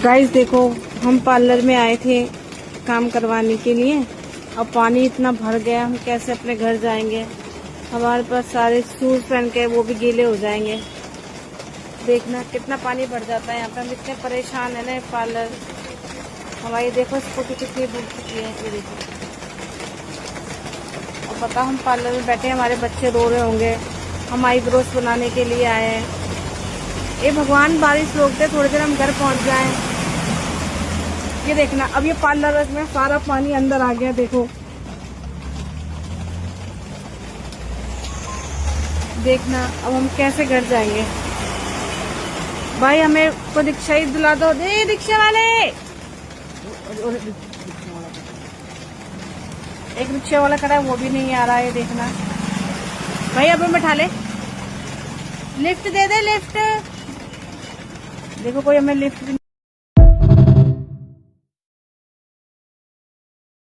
Guys देखो, हम parlour में आए थे काम करवाने के लिए। अब पानी इतना भर गया, हम कैसे अपने घर जाएंगे। हमारे पास सारे शूज पहन के वो भी गीले हो जाएंगे। देखना कितना पानी भर जाता है यहाँ पे। हम इतने परेशान है ना। पार्लर हमारी देखो स्कूटी कितनी डूब चुकी है, ये देखो। और पता हम पार्लर में बैठे, हमारे बच्चे रो रहे होंगे। हम आईब्रोज बनाने के लिए आए हैं। ये भगवान बारिश रोक दे, थोड़ी देर हम घर पहुंच जाएं। ये देखना, अब ये पार्लर में सारा पानी अंदर आ गया। देखो देखना, अब हम कैसे घर जाएंगे। भाई हमें को रिक्शा ही दिला दो। दे रिक्शा वाले। एक रिक्शा वाला खड़ा है, वो भी नहीं आ रहा है। देखना भाई, अब हमें बैठा ले। लिफ्ट दे दे, लिफ्ट। देखो कोई हमें लिफ्ट